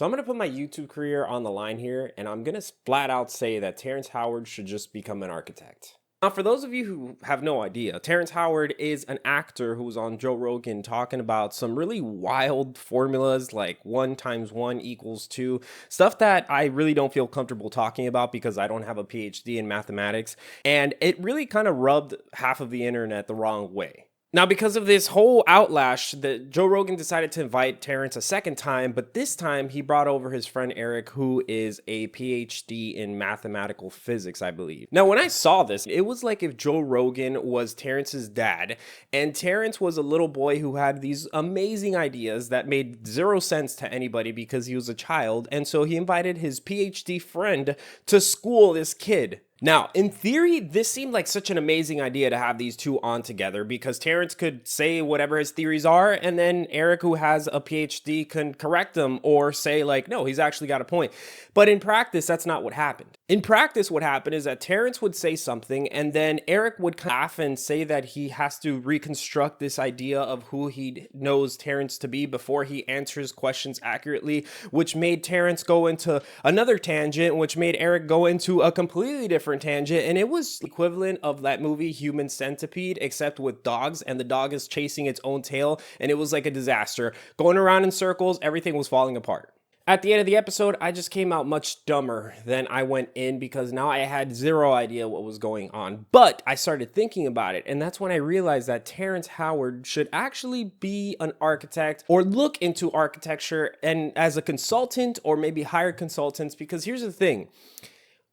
So I'm going to put my YouTube career on the line here, and I'm going to flat out say that Terrence Howard should just become an architect. Now, for those of you who have no idea, Terrence Howard is an actor who was on Joe Rogan talking about some really wild formulas like 1 times 1 equals 2, stuff that I really don't feel comfortable talking about because I don't have a PhD in mathematics, and it really kind of rubbed half of the internet the wrong way. Now, because of this whole outlash, Joe Rogan decided to invite Terrence a second time, but this time he brought over his friend Eric, who is a PhD in mathematical physics, I believe. Now, when I saw this, it was like if Joe Rogan was Terrence's dad, and Terrence was a little boy who had these amazing ideas that made zero sense to anybody because he was a child, and so he invited his PhD friend to school this kid. Now, in theory, this seemed like such an amazing idea to have these two on together because Terrence could say whatever his theories are, and then Eric, who has a PhD, can correct them or say like, no, he's actually got a point. But in practice, that's not what happened. In practice, what happened is that Terrence would say something, and then Eric would laugh and say that he has to reconstruct this idea of who he knows Terrence to be before he answers questions accurately, which made Terrence go into another tangent, which made Eric go into a completely different tangent. And it was equivalent of that movie Human Centipede, except with dogs, and the dog is chasing its own tail, and it was like a disaster going around in circles. Everything was falling apart. At the end of the episode, I just came out much dumber than I went in because now I had zero idea what was going on. But I started thinking about it, and that's when I realized that Terrence Howard should actually be an architect or look into architecture and as a consultant or maybe hire consultants, because here's the thing.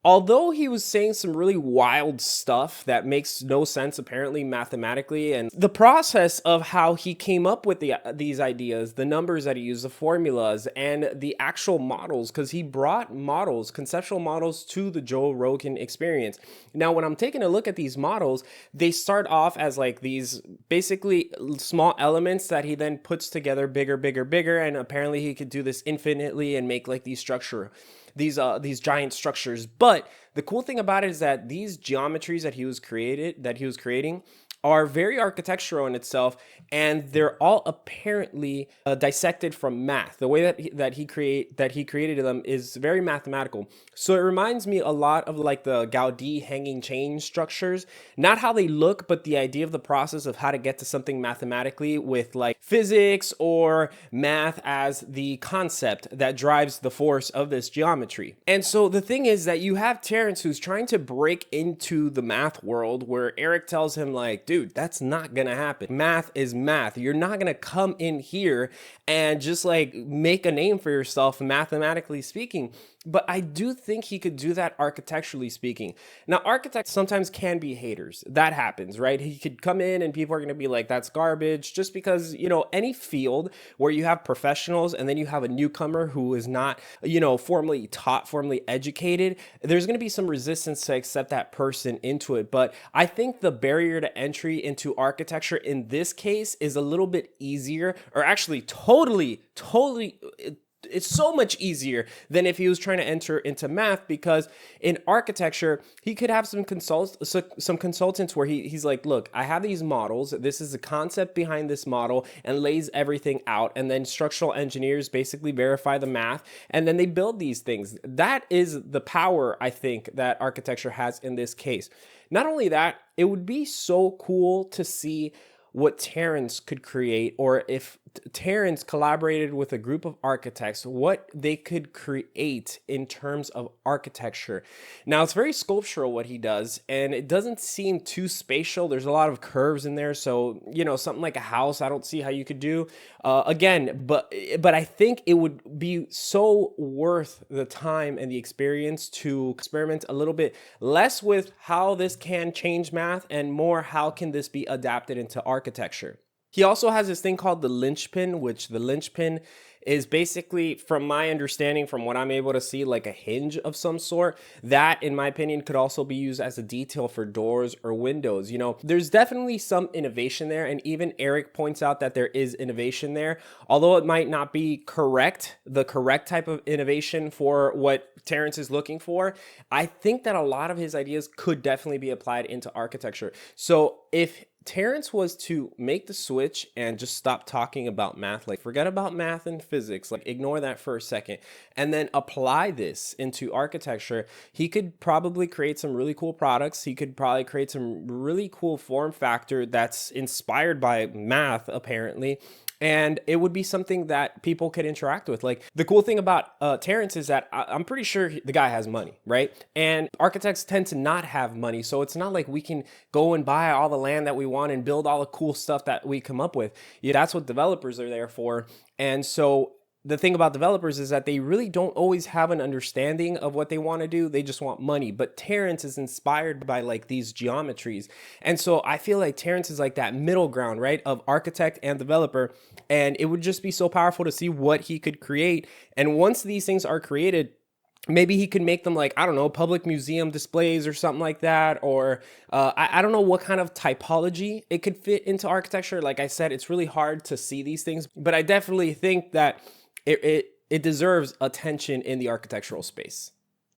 Although he was saying some really wild stuff that makes no sense apparently mathematically, and the process of how he came up with these ideas, the numbers that he used, the formulas, and the actual models, because he brought models, conceptual models, to the Joe Rogan experience. Now, when I'm taking a look at these models, they start off as like these basically small elements that he then puts together bigger, and apparently he could do this infinitely and make like these giant structures. But the cool thing about it is that these geometries that he was creating are very architectural in itself, and they're all apparently dissected from math. The way that he created them is very mathematical. So it reminds me a lot of like the Gaudi hanging chain structures, not how they look, but the idea of the process of how to get to something mathematically with like physics or math as the concept that drives the force of this geometry. And so the thing is that you have Terrence who's trying to break into the math world, where Eric tells him like, dude, that's not gonna happen. Math is math. You're not gonna come in here and just like make a name for yourself mathematically speaking. But I do think he could do that architecturally speaking. Now, architects sometimes can be haters. That happens, right? He could come in and people are going to be like, that's garbage, just because, any field where you have professionals and then you have a newcomer who is not, formally taught, formally educated, there's going to be some resistance to accept that person into it. But I think the barrier to entry into architecture in this case is a little bit easier, or actually totally, it's so much easier than if he was trying to enter into math, because in architecture, he could have some consultants where he's like, look, I have these models. This is the concept behind this model, and lays everything out. And then structural engineers basically verify the math, and then they build these things. That is the power, I think, that architecture has in this case. Not only that, it would be so cool to see what Terrence could create, or if Terrence collaborated with a group of architects, what they could create in terms of architecture. Now, it's very sculptural what he does, and it doesn't seem too spatial. There's a lot of curves in there, so something like a house, I don't see how you could do again. But I think it would be so worth the time and the experience to experiment a little bit less with how this can change math, and more how can this be adapted into architecture. He also has this thing called the linchpin, which the linchpin is basically, from my understanding, from what I'm able to see, like a hinge of some sort. That, in my opinion, could also be used as a detail for doors or windows. There's definitely some innovation there, and even Eric points out that there is innovation there. Although it might not be the correct type of innovation for what Terrence is looking for, I think that a lot of his ideas could definitely be applied into architecture. So if Terrence was to make the switch and just stop talking about math, like forget about math and physics, like ignore that for a second, and then apply this into architecture, he could probably create some really cool products. He could probably create some really cool form factor that's inspired by math, apparently. And it would be something that people could interact with. Like the cool thing about Terrence is that I'm pretty sure the guy has money, right? And architects tend to not have money. So it's not like we can go and buy all the land that we want and build all the cool stuff that we come up with. Yeah, that's what developers are there for. And so the thing about developers is that they really don't always have an understanding of what they want to do. They just want money. But Terrence is inspired by like these geometries. And so I feel like Terrence is like that middle ground, right, of architect and developer. And it would just be so powerful to see what he could create. And once these things are created, maybe he could make them like, I don't know, public museum displays or something like that. Or I don't know what kind of typology it could fit into architecture. Like I said, it's really hard to see these things, but I definitely think that it deserves attention in the architectural space.